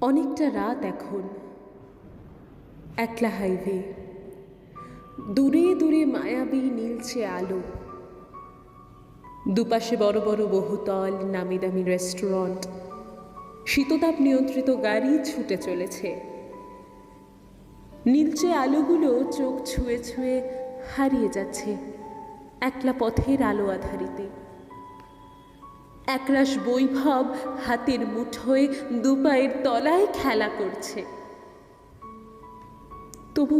অনেকটা রাত এখন, একলা হাইওয়ে, দূরে দূরে মায়াবী নীলচে আলো, দুপাশে বড় বড় বহুতল, নামি দামি রেস্টুরেন্ট, শীততাপ নিয়ন্ত্রিত গাড়ি ছুটে চলেছে। নীলচে আলোগুলো চোখ ছুঁয়ে ছুঁয়ে হারিয়ে যাচ্ছে একলা পথের আলো আধারিতে। একরাশ বৈভব হাতের মুঠোয় দুপায়ের তলায় খেলা করছে। তবু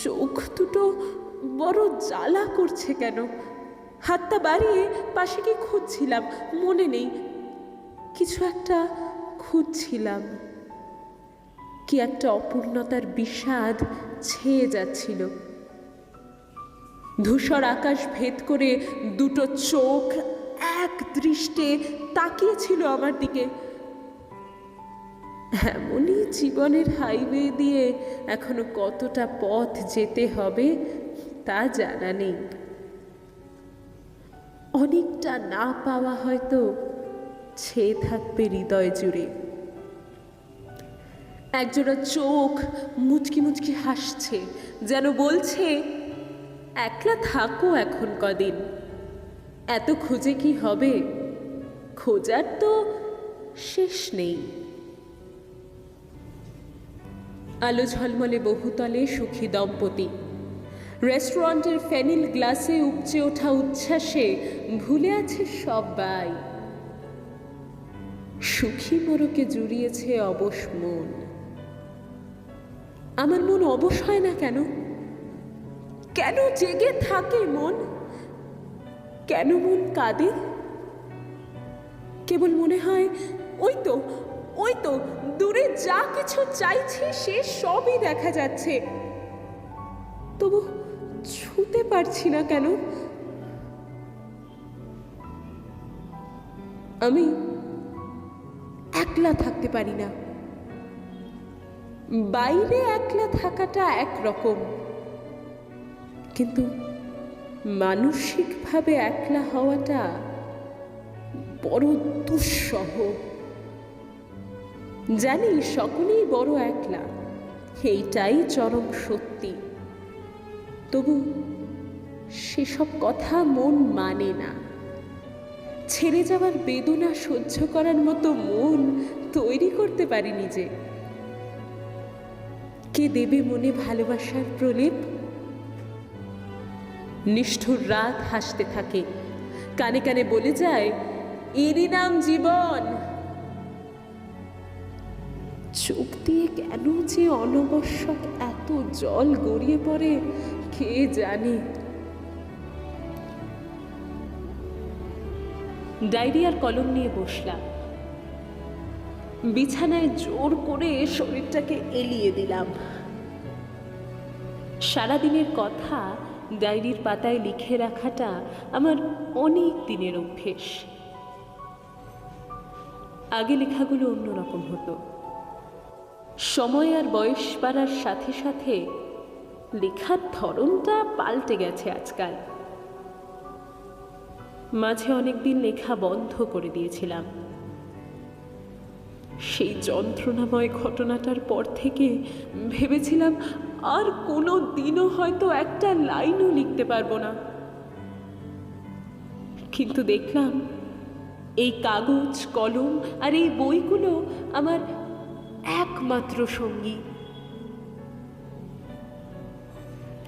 চোখ দুটো বড় জ্বালা করছে কেন? হাতটা বাড়িয়ে পাশে কি খুঁজছিলাম, মনে নেই। কিছু একটা খুঁজছিলাম, কি একটা অপূর্ণতার বিষাদ ছেয়ে যাচ্ছিল। ধূসর আকাশ ভেদ করে দুটো চোখ এক দৃষ্টে তাকিয়েছিল আমার দিকে। এমনই জীবনের হাইওয়ে দিয়ে এখনো কতটা পথ যেতে হবে তা জানা নেই। অনেকটা না পাওয়া হয়তো ছেয়ে থাকবে হৃদয় জুড়ে। একজোড়া চোখ মুচকি মুচকি হাসছে, যেন বলছে, একলা থাকো এখন কদিন, এত খুঁজে কি হবে, খোঁজার তো শেষ নেই। আলো ঝলমলে বহুতলে সুখী দম্পতি, রেস্টুরেন্টের ফেনিল গ্লাসে উপচে ওঠা উচ্ছ্বাসে ভুলে আছে সবাই। সুখী মোরকে জুড়িয়েছে অবশ মন। আমার মন অবশ হয় না কেন? কেন জেগে থাকে মন? কেন মন কাঁদে? কেবল মনে হয় ওই তো দূরে যা কিছু চাইছি সে সবই দেখা যাচ্ছে, তবু ছুঁতে পারছি না কেন? আমি একলা থাকতে পারি না। বাইরে একলা থাকাটা একরকম, কিন্তু মানসিকভাবে একলা হওয়াটা বড় দুঃসহ। জানি সকলেই বড় একলা, এইটাই চরম সত্যি। তবু সেসব কথা মন মানে না। ছেড়ে যাওয়ার বেদনা সহ্য করার মতো মন তৈরি করতে পারিনি যে। কে দেবে মনে ভালোবাসার প্রলেপ? নিষ্ঠুর রাত হাসতে থাকে, কানে কানে বলে যায়, এরই নাম জীবন। চোখ দিয়ে কেন যে অনবশ্যক এত জল গড়িয়ে পড়ে কে জানে। ডায়েরি আর কলম নিয়ে বসলাম। বিছানায় জোর করে শরীরটাকে এলিয়ে দিলাম। সারাদিনের কথা ডায়েরির পাতায় লিখে রাখাটা আমার অনেক দিনের অভ্যেস। আগে লেখাগুলো অন্যরকম হতো। সময় আর বয়স বাড়ার সাথে সাথে লেখার ধরনটা পাল্টে গেছে আজকাল। মাঝে অনেকদিন লেখা বন্ধ করে দিয়েছিলাম। সেই যন্ত্রণাময় ঘটনাটার পর থেকে ভেবেছিলাম আর কোনো দিনও হয়তো একটা লাইনও লিখতে পারবো না। কিন্তু দেখলাম এই কাগজ, কলম আর এই বইগুলো আমার একমাত্র সঙ্গী।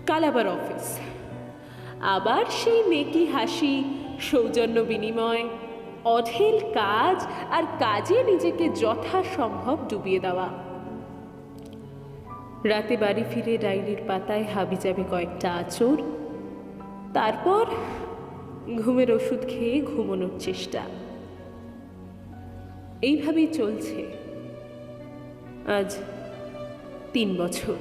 কাল আবার অফিস, আবার সেই মেকি হাসি, সৌজন্য বিনিময়, অঢেল কাজ আর কাজে নিজেকে যথাসম্ভব ডুবিয়ে দেওয়া। রাতে বাড়ি ফিরে ডায়েরির পাতায় হাবিজাবি কয়েকটা আঁচড়, তারপর ঘুমের ওষুধ খেয়ে ঘুমানোর চেষ্টা। এইভাবেই চলছে আজ 3 বছর।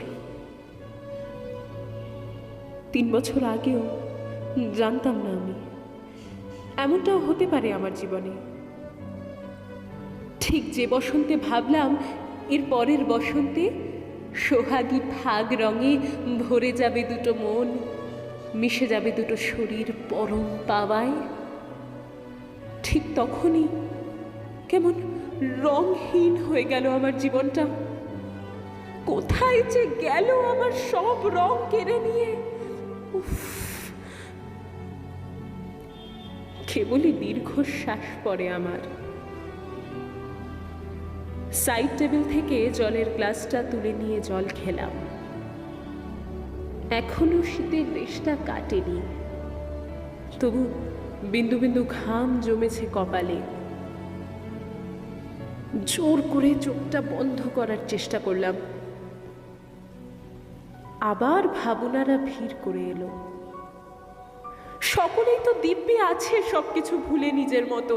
3 বছর আগেও জানতাম না আমি এমনটাও হতে পারে আমার জীবনে। ঠিক যে বসন্তে ভাবলাম এর পরের বসন্তে সোহাগী ফাগ রঙে ভরে যাবে দুটো মন, মিশে যাবে দুটো শরীর পরম পাওয়ায়, ঠিক তখনই কেমন রংহীন হয়ে গেল আমার জীবনটা। কোথায় যে গেল আমার সব রং কেড়ে নিয়ে। উফ, কেবলই দীর্ঘশ্বাস পড়ে আমার। সাইড টেবিল থেকে জলের গ্লাসটা তুলে নিয়ে জল খেলাম। এখনো শীতের রেশটা কাটেনি, তবু বিন্দু বিন্দু ঘাম জমেছে কপালে। জোর করে চোখটা বন্ধ করার চেষ্টা করলাম। আবার ভাবনারা ভিড় করে এলো। সকলেই তো দিব্যি আছে সবকিছু ভুলে নিজের মতো,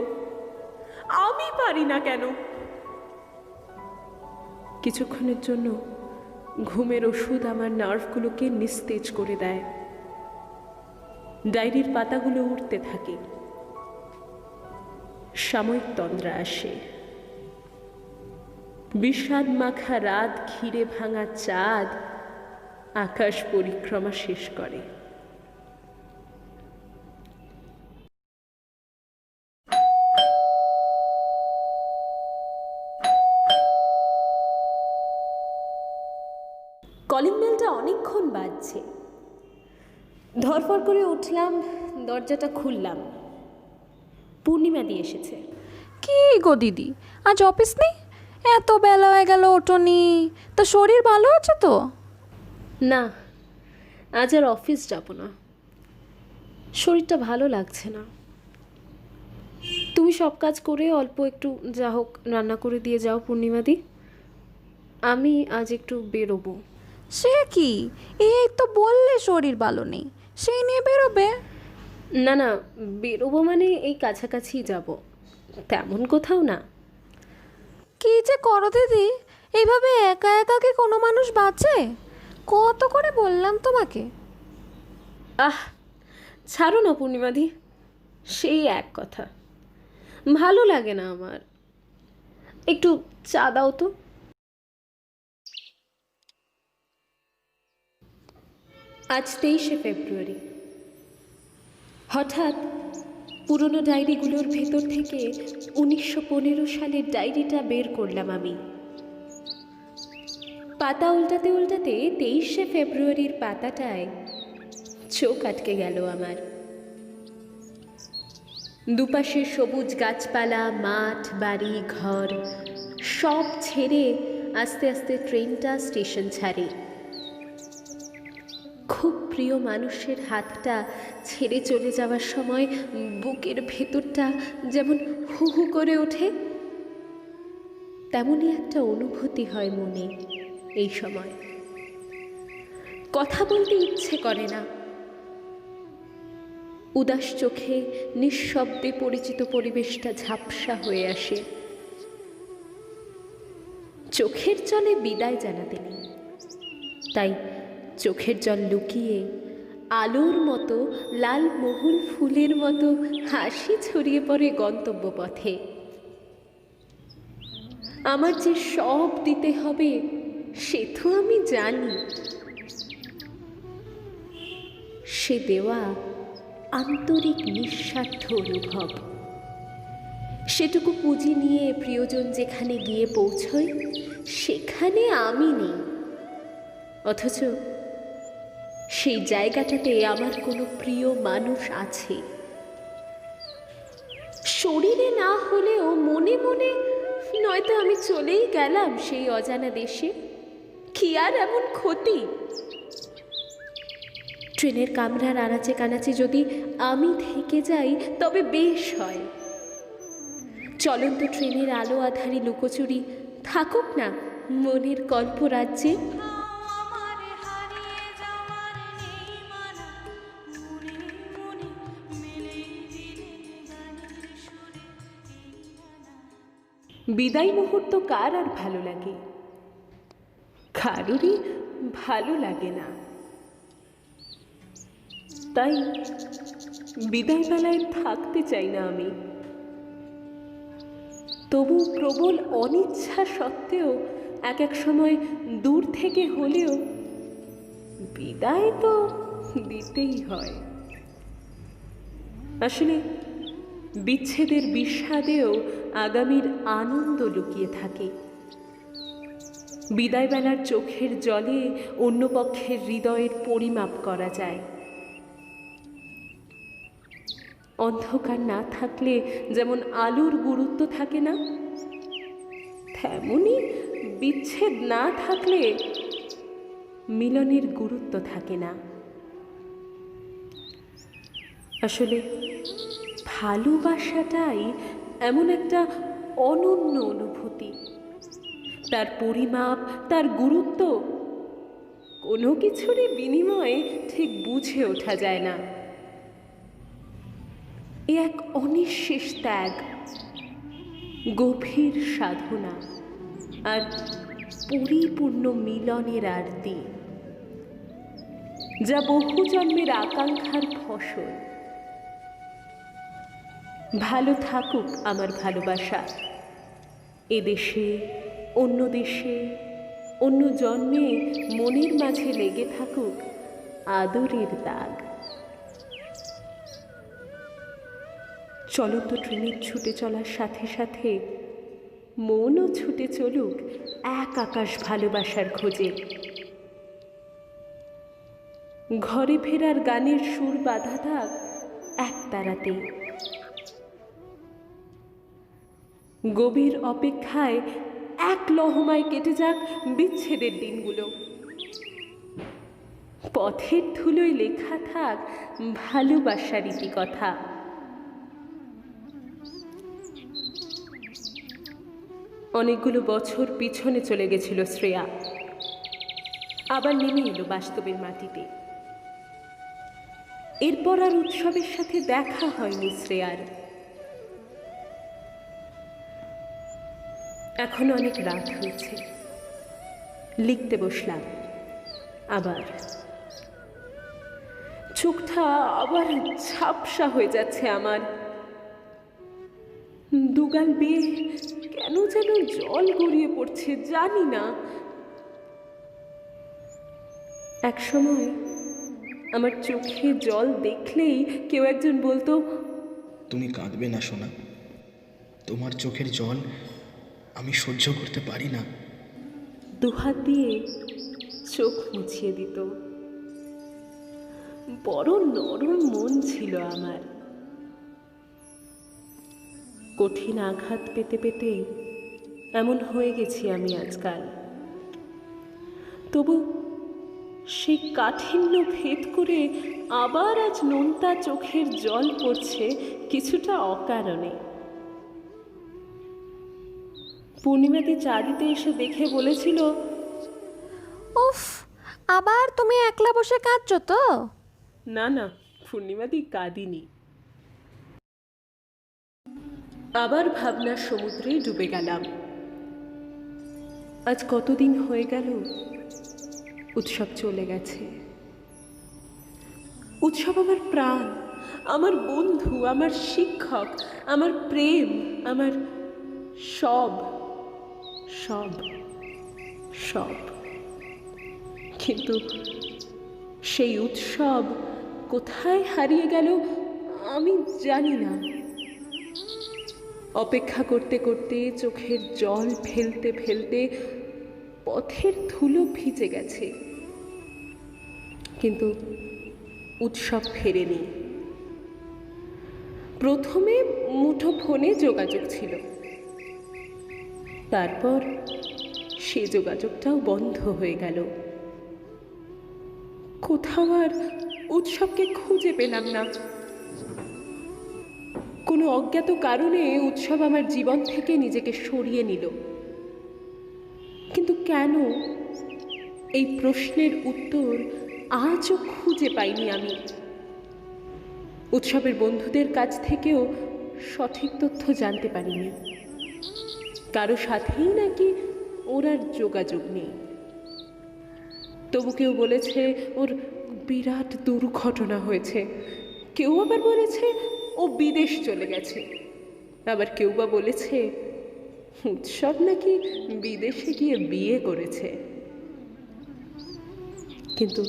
আমি পারি না কেন? কিছুক্ষণের জন্য ঘুমের ওষুধ আমার নার্ভগুলোকে নিস্তেজ করে দেয়। ডায়েরির পাতাগুলো উঠতে থাকে। সাময়িক তন্দ্রা আসে। বিষাদ মাখা রাত, ঘিরে ভাঙা চাঁদ আকাশ পরিক্রমা শেষ করে। কলিং বেলটা অনেকক্ষণ বাজছে। ধরফর করে উঠলাম, দরজাটা খুললাম। পূর্ণিমাদি এসেছে। কি গো দিদি, আজ অফিস নেই? এত বেলা হয়ে গেল, ওঠোনি? তা শরীর ভালো আছে তো? না, আজ আর অফিস যাব না, শরীরটা ভালো লাগছে না। তুমি সব কাজ করে অল্প একটু যা হোক রান্না করে দিয়ে যাও পূর্ণিমাদি, আমি আজ একটু বেরোবো। সে কি, এই তো বললে শরীর ভালো নেই, সেই নিয়ে বেরোবে? না না, বেরোবো মানে এই কাছাকাছি যাব, তেমন কোথাও না। কি যে করো দিদি, এইভাবে একা একা কি কোনো মানুষ বাঁচে? কত করে বললাম তোমাকে। আহ, ছাড়ো না পূর্ণিমাদি, সেই এক কথা, ভালো লাগে না আমার। একটু চা দাও তো। আজ 23শে ফেব্রুয়ারি। হঠাৎ পুরনো ডায়েরিগুলোর ভেতর থেকে 1915 সালের ডায়েরিটা বের করলাম আমি। পাতা উল্টাতে উল্টাতে 23শে ফেব্রুয়ারির পাতাটায় চোখ আটকে গেল আমার। দুপাশে সবুজ গাছপালা, মাঠ, বাড়ি, ঘর সব ছেড়ে আস্তে আস্তে ট্রেনটা স্টেশন ছাড়ে। খুব প্রিয় মানুষের হাতটা ছেড়ে চলে যাওয়ার সময় বুকের ভেতরটা যেমন হু হু করে ওঠে, তেমনই একটা অনুভূতি হয় মনে এই সময়। কথা বলতে ইচ্ছে করে না। উদাস চোখে নিঃশব্দে পরিচিত পরিবেশটা ঝাপসা হয়ে আসে। চোখের জলে বিদায় জানাতে নেই, তাই চোখের জল লুকিয়ে আলোর মতো, লাল মহুল ফুলের মতো হাসি ছড়িয়ে পড়ে গন্তব্য পথে। আমার যে সব দিতে হবে সে তো আমি জানি। সে দেওয়া আন্তরিক নিঃস্বার্থ অনুভব, সেটুকু পুঁজি নিয়ে প্রিয়জন যেখানে গিয়ে পৌঁছয় সেখানে আমি নেই, অথচ সেই জায়গাটাতে আমার কোনো প্রিয় মানুষ আছে। শরীরে না হলেও মনে মনে, নয়তো আমি চলেই গেলাম সেই অজানা দেশে। কি আর এমন ক্ষতি? ট্রেনের কামরার আনাচে কানাচে যদি আমি থেকে যাই তবে বেশ হয়। চলন্ত ট্রেনের আলো আধারি লুকোচুরি থাকুক না মনের কল্পরাজ্যে। বিদায় মুহূর্ত কার আর ভালো লাগে? কারোরই ভালো লাগে না। তাই বিদায় বেলায় থাকতে চাই না আমি। তবু প্রবল অনিচ্ছা সত্ত্বেও এক এক সময় দূর থেকে হলেও বিদায় তো দিতেই হয়। আসলে বিচ্ছেদের বিষাদেও আগামীর আনন্দ লুকিয়ে থাকে। বিদায়বেলার চোখের জলে অন্য পক্ষের হৃদয়ের পরিমাপ করা যায়। অন্ধকার না থাকলে যেমন আলোর গুরুত্ব থাকে না, তেমনি বিচ্ছেদ না থাকলে মিলনের গুরুত্ব থাকে না। আসলে ভালোবাসাটাই এমন একটা অনন্য অনুভূতি, তার পরিমাপ, তার গুরুত্ব কোনো কিছুরই বিনিময়ে ঠিক বুঝে ওঠা যায় না। এ এক অনিঃশেষ ত্যাগ, গভীর সাধনা আর পরিপূর্ণ মিলনের আরতি, যা বহু জন্মের আকাঙ্ক্ষার ফসল। ভালো থাকুক আমার ভালোবাসা, এদেশে, অন্য দেশে, অন্য জন্মে মনের মাঝে লেগে থাকুক আদরের দাগ। চলন্ত ট্রেনের ছুটে চলার সাথে সাথে মনও ছুটে চলুক এক আকাশ ভালোবাসার খোঁজে। ঘরে ফেরার গানের সুর বাঁধা থাক এক তারাতে। গভীর অপেক্ষায় এক লহমায় কেটে যাক বিচ্ছেদের দিনগুলো। পথের ধুলোয় লেখা থাক ভালোবাসার ইতিকথা। অনেকগুলো বছর পিছনে চলে গেছিল শ্রেয়া, আবার নেমে এলো বাস্তবের মাটিতে। এরপর আর উৎসবের সাথে দেখা হয়নি শ্রেয়ার। এখন অনেক রাত হয়েছে, লিখতে বসলাম আবার। চোখটা আবার ঝাপসা হয়ে যাচ্ছে আমার। দুগাল বেয়ে কেন যেন জল গড়িয়ে পড়ছে, জানি না। এক সময় আমার চোখে জল দেখলেই কেউ একজন বলতো, তুমি কাঁদবে না সোনা, তোমার চোখের জল আমি সহ্য করতে পারি না। দুহাত দিয়ে চোখ মুছিয়ে দিত। বড় নরম মন ছিল আমার। কঠিন আঘাত পেতে পেতে এমন হয়ে গেছি আমি আজকাল। তবু সেই কাঠিন্য ভেদ করে আবার আজ নোনতা চোখের জল পড়ছে কিছুটা অকারণে। পূর্ণিমাদি চা দিতে এসে দেখে বলেছিল, উফ, আবার তুমি একলা বসে কাঁদছো তো? না না, পূর্ণিমাদি কাঁদিনি। আবার ভাবনার সমুদ্রে ডুবে গেলাম। আজ কতদিন হয়ে গেল উৎসব চলে গেছে। উৎসব আমার প্রাণ, আমার বন্ধু, আমার শিক্ষক, আমার প্রেম, আমার সব সব সব। কিন্তু সেই উৎসব কোথায় হারিয়ে গেল আমি জানি না। অপেক্ষা করতে করতে চোখের জল ফেলতে ফেলতে পথের ধুলো ভিজে গেছে, কিন্তু উৎসব ফেরেনি। প্রথমে মুঠো ফোনে যোগাযোগ ছিল, তারপর সে যোগাযোগটাও বন্ধ হয়ে গেল। কোথাও আর উৎসবকে খুঁজে পেলাম না। কোনো অজ্ঞাত কারণে উৎসব আমার জীবন থেকে নিজেকে সরিয়ে নিল। কিন্তু কেন, এই প্রশ্নের উত্তর আজও খুঁজে পাইনি আমি। উৎসবের বন্ধুদের কাছ থেকেও সঠিক তথ্য জানতে পারিনি। কারো সাথেই নাকি ওর আর যোগাযোগ নেই। তবু কেউ বলেছে ওর বিরাট দুর্ঘটনা হয়েছে, কেউ আবার বলেছে ও বিদেশ চলে গেছে, আবার কেউ বা বলেছে উৎসব নাকি বিদেশে গিয়ে বিয়ে করেছে। কিন্তু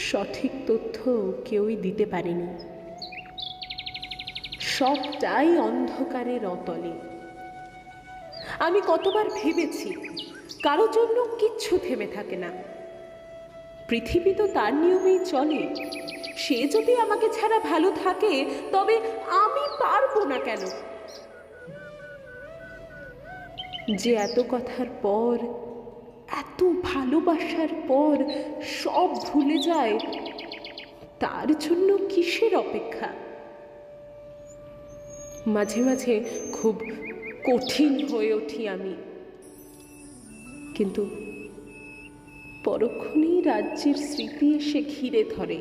সঠিক তথ্য কেউই দিতে পারেনি। সবটাই অন্ধকারের অতলে। আমি কতবার ভেবেছি কারোর জন্য কিচ্ছু থেমে থাকে না, পৃথিবী তো তার নিয়মেই চলে। সে যদি আমাকে ছাড়া ভালো থাকে তবে আমি পারবো না কেন? যে এত কথার পর, এত ভালোবাসার পর সব ভুলে যায়, তার জন্য কিসের অপেক্ষা? মাঝে মাঝে খুব কঠিন হয়ে উঠি আমি, কিন্তু পরক্ষণেই রাজ্যের স্মৃতি এসে ঘিরে ধরে।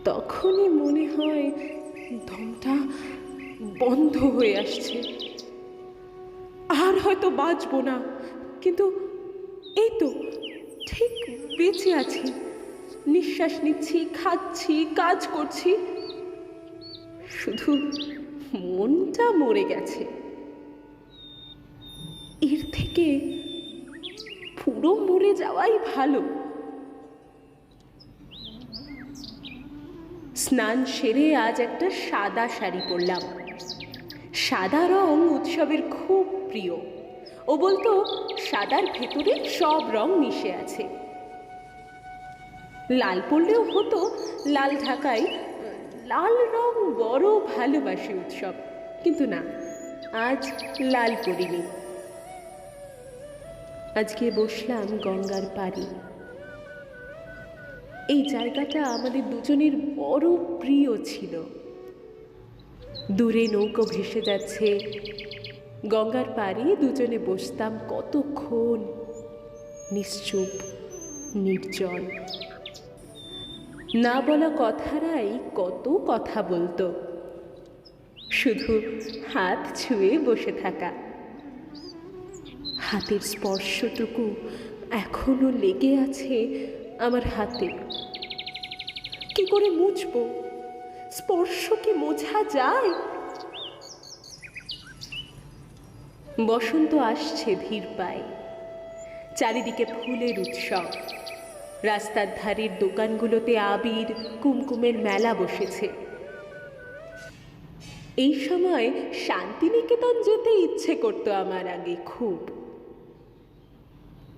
তখনই মনে হয় দমটা বন্ধ হয়ে আসছে, আর হয়তো বাঁচবো না। কিন্তু এই তো ঠিক বেঁচে আছি, নিঃশ্বাস নিচ্ছি, খাচ্ছি, কাজ করছি, শুধু মনটা মরে গেছে। এর থেকে পুরো মরে যাওয়াই ভালো। স্নান সেরে আজ একটা সাদা শাড়ি পরলাম। সাদা রং উৎসবের খুব প্রিয়। ও বলতো সাদার ভেতরে সব রং মিশে আছে। লাল পরলেও হতো, লাল ঢাকাই। লাল রং বড় ভালোবাসে উৎসব, কিন্তু না, আজ লাল পরিনি। আজকে বসলাম গঙ্গার পাড়ে। এই জায়গাটা আমাদের দুজনের বড় প্রিয় ছিল। দূরে নৌকো ভেসে যাচ্ছে, গঙ্গার পাড়ে দুজনে বসতাম কতক্ষণ, নিশ্চুপ, নির্জন। না বলা কথারাই কত কথা বলতো, শুধু হাত ছুঁয়ে বসে থাকা। হাতের স্পর্শটুকু এখনো লেগে আছে আমার হাতে। কি করে মুছবো? স্পর্শ কি মোছা যায়? বসন্ত আসছে ধীর পায়ে, চারিদিকে ফুলের উৎসব। রাস্তার ধারের দোকানগুলোতে আবির, কুমকুমের মেলা বসেছে। এই সময় শান্তিনিকেতন যেতে ইচ্ছে করতো আমার আগে খুব।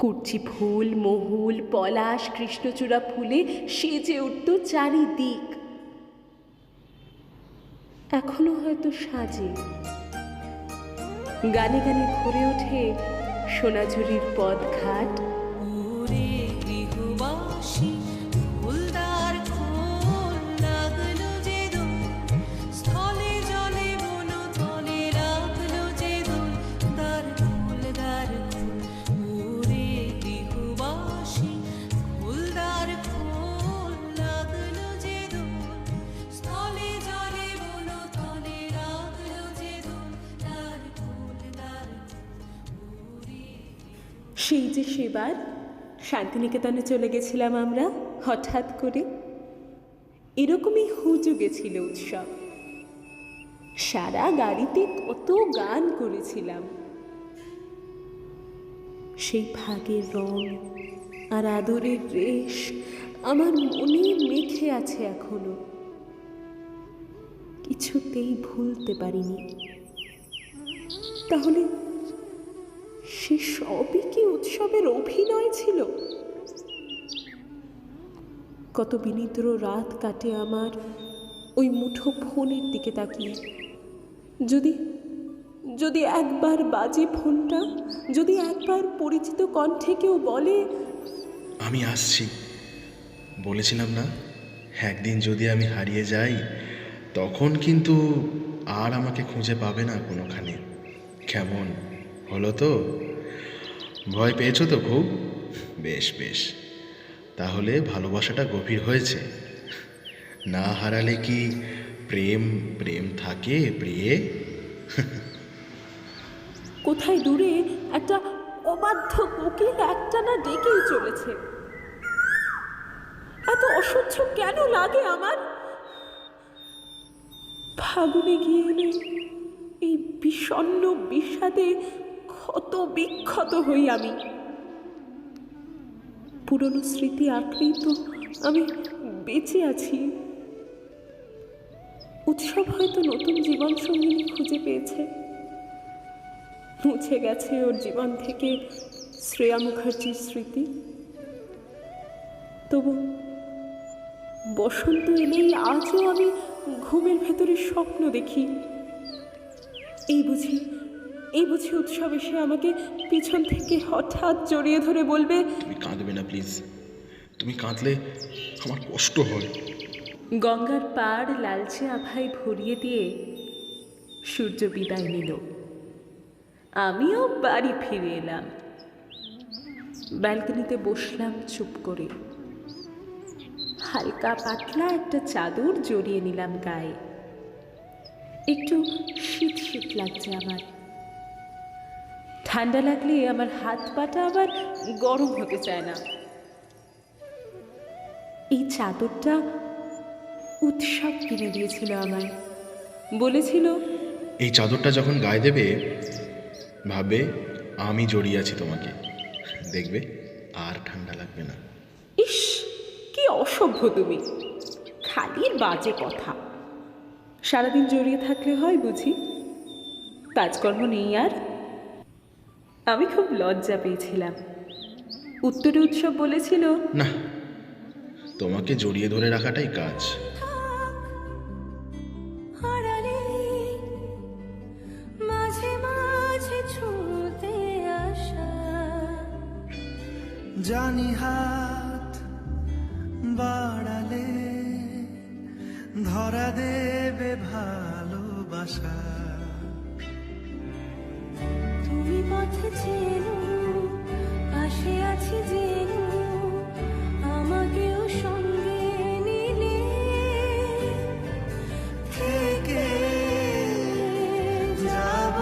কুর্চি ফুল, মহুল, পলাশ, কৃষ্ণচূড়া ফুলে সেজে উঠত চারিদিক। এখনো হয়তো সাজে। গানে গানে ভরে ওঠে সোনাঝুরির পথঘাট। সেই যে সেবার শান্তিনিকেতনে চলে গেছিলাম আমরা হঠাৎ করে, এরকমই হুজুগে ছিল উৎসব। সারা গাড়িতে কত গান করেছিলাম। সেই ভাগের রং আর আদরের রেশ আমার মনে মেখে আছে এখনো, কিছুতেই ভুলতে পারিনি। তাহলে সে সবই কি উৎসবের অভিনয় ছিল? কত বিনিদ্র রাত কাটে আমার ওই মুঠো ফোনের দিকে তাকিয়ে। যদি যদি একবার বাজে ফোনটা, যদি একবার পরিচিত কণ্ঠে কেউ বলে, আমি আসছি। বলেছিলাম না, একদিন যদি আমি হারিয়ে যাই তখন কিন্তু আর আমাকে খুঁজে পাবে না কোনোখানে। কেমন হলো তো? ভয় পেয়েছো তো খুব? বেশ বেশ, তাহলে ভালোবাসাটা গভীর হয়েছে। না হারালে কি প্রেম প্রেম থাকে প্রিয়ে? কোথায় দূরে একটা অবাধ্য কোকিল একটানা ডেকেই চলেছে। এত অসহ্য কেন লাগে আমার? ফাগুনে গিয়ে এলে এই বিষণ্ণ বিষাদে ক্ষত বিক্ষত হই আমি। পুরনো স্মৃতি আঁকড়েই তো আমি বেঁচে আছি। উৎসব হয়তো নতুন জীবন সঙ্গিনী খুঁজে পেয়েছে। মুছে গেছে ওর জীবন থেকে শ্রেয়া মুখার্জির স্মৃতি। তবু বসন্ত এলেই আজও আমি ঘুমের ভেতরে স্বপ্ন দেখি। এই বুঝি উৎসব এসে আমাকে পিছন থেকে হঠাৎ জড়িয়ে ধরে বলবে, তুমি কাঁদবে না প্লিজ, তুমি কাঁদলে আমার কষ্ট হয়। গঙ্গার পাড় লালচে আভায় ভরিয়ে দিয়ে সূর্য বিদায় নিল। আমিও বাড়ি ফিরে এলাম। ব্যালকনিতে বসলাম চুপ করে। হালকা পাতলা একটা চাদর জড়িয়ে নিলাম গায়ে। একটু শীত শীত লাগছে আমার। ঠান্ডা লাগলে আমার হাত পাটা আবার গরম হতে চায় না। এই চাদরটা উৎসব কিনে দিয়েছিল আমায়। বলেছিল, এই চাদরটা যখন গায়ে দেবে ভাববে আমি জড়িয়ে আছি তোমাকে, দেখবে আর ঠান্ডা লাগবে না। ইস, কি অসভ্য তুমি, খালি বাজে কথা। সারাদিন জড়িয়ে থাকলে হয় বুঝি? কাজকর্ম নেই আর? আমি খুব লজ্জা পেয়েছিলাম। উত্তরে উৎসব বলেছিল, না, তোমাকে জড়িয়ে ধরে রাখাটাই কাজ। মাঝে মাঝে ছুঁতে আসা, জানি হাত বাড়ালে ধরা দেবে ভালোবাসা। তুমি পথে চেনো, পাশে আছি জেনো, আমাকেও সঙ্গে নিলে থেকে যাব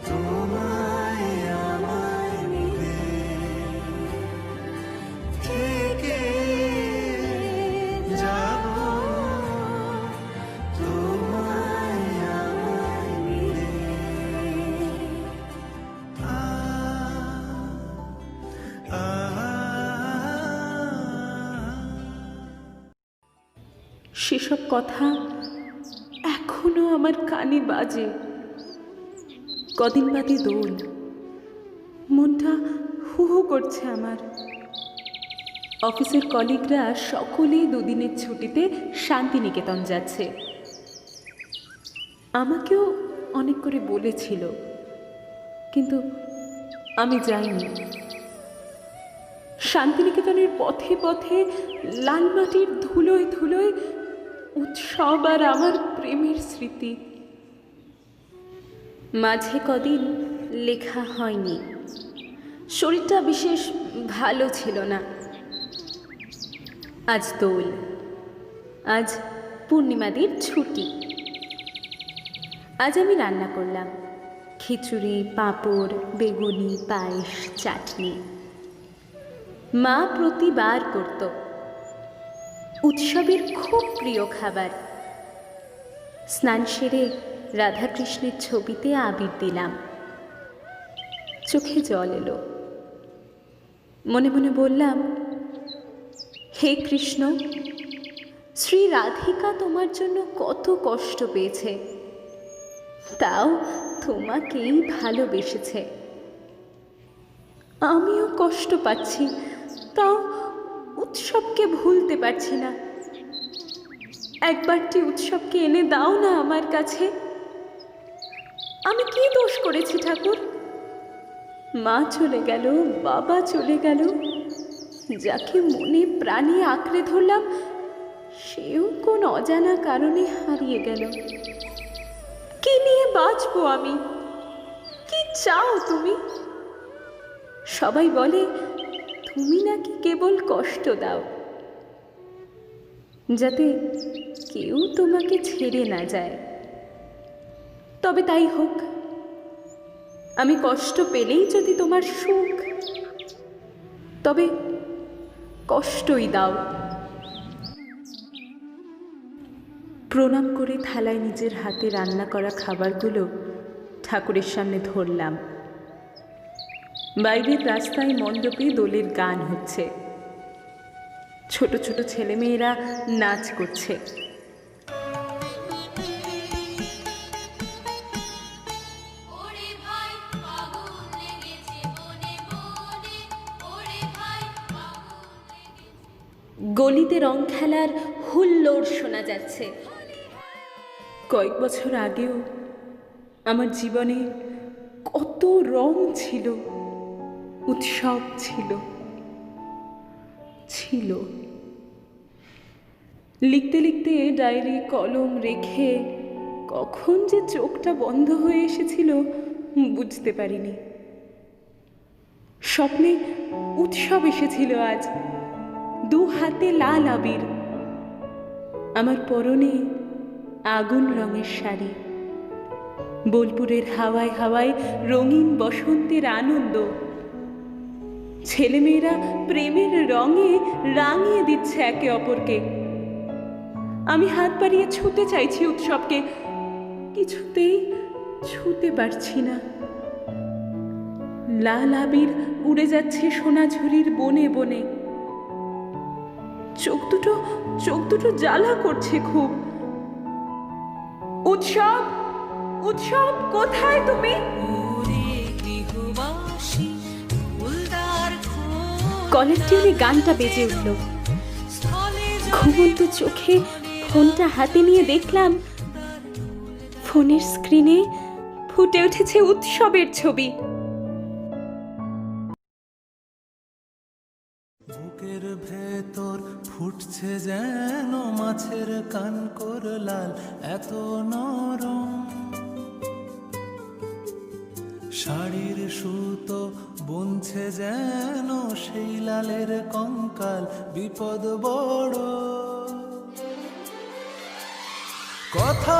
তোমায় আমার নিলে, থেকে যাব তোমায় আমার নিলে। সেসব কথা এখনো আমার কানে বাজে। কদিন বাদে দোল, মনটা হু হু করছে আমার। অফিসের কলিগরা সকলেই দুদিনের ছুটিতে শান্তিনিকেতন যাচ্ছে। আমাকেও অনেক করে বলেছিল, কিন্তু আমি যাইনি। শান্তিনিকেতনের পথে পথে লাল মাটির ধুলোয় ধুলোয় উৎসব আর আমার প্রেমের স্মৃতি। মাঝে কদিন লেখা হয়নি, শরীরটা বিশেষ ভালো ছিল না। আজ দোল, আজ পূর্ণিমাদের ছুটি। আজ আমি রান্না করলাম খিচুড়ি, পাঁপড়, বেগুনি, পায়েস, চাটনি। মা প্রতিবার করত। উৎসবের খুব প্রিয় খাবার। স্নান সেরে রাধাকৃষ্ণের ছবিতে আবির দিলাম। চোখে জল এলো। মনে মনে বললাম, হে কৃষ্ণ, শ্রী রাধিকা তোমার জন্য কত কষ্ট পেয়েছে, তাও তোমাকেই ভালোবেসেছে। আমিও কষ্ট পাচ্ছি, তাও উৎসবকে ভুলতে পারছি না। একবারটি উৎসবকে এনে দাও না আমার কাছে। আমি কি দোষ করেছি ঠাকুর? মা চলে গেল, বাবা চলে গেল, যাকে মনে প্রাণে আঁকড়ে ধরলাম সেও কোন অজানা কারণে হারিয়ে গেল। কি নিয়ে বাঁচবো আমি? কি চাও তুমি? সবাই বলে তুমি নাকি কেবল কষ্ট দাও, যাতে কেউ তোমাকে ছেড়ে না যায়। তবে তাই হোক, আমি কষ্ট পেলেই যদি তোমার সুখ, তবে কষ্টই দাও। প্রণাম করে থালায় নিজের হাতে রান্না করা খাবারগুলো ঠাকুরের সামনে ধরলাম। বাইরের রাস্তায় মণ্ডপে দোলের গান হচ্ছে, ছোট ছোট ছেলেমেয়েরা নাচ করছে। গলিতে রং খেলার হুল্লোড় শোনা যাচ্ছে। কয়েক বছর আগেও আমার জীবনে কত রং ছিল, উৎসব ছিল। লিখতে লিখতে ডায়েরি কলম রেখে কখন যে চোখটা বন্ধ হয়ে এসেছিল বুঝতে পারিনি। স্বপ্নে উৎসব এসেছিল আজ, 2 হাতে লাল আবির, আমার পরনে আগুন রঙের শাড়ি, বোলপুরের হাওয়ায় হাওয়ায় রঙিন বসন্তের আনন্দ। ছেলেমেয়েরা প্রেমের রঙে রাঙিয়ে দিচ্ছে একে অপরকে। আমি হাত বাড়িয়ে ছুঁতে চাইছি উৎসবকে, কিছুতেই ছুঁতে পারছি না। লাল আবির উড়ে যাচ্ছে সোনাঝুরির বনে বনে। চোখ দুটো জ্বালা করছে খুব। উৎসব, উৎসব কোথায় তুমি? কলের টিউনে গানটা বেজে উঠল। ঘুমন্ত চোখে ফোনটা হাতে নিয়ে দেখলাম ফোনের স্ক্রিনে ফুটে উঠেছে উৎসবের ছবি। বুকের ভেতর ফুটছে যেন মাছের কানকর লাল, এত নরম শাড়ির সুতো বুনছে যেন সেই লালের কঙ্কাল, বিপদ বড় কথা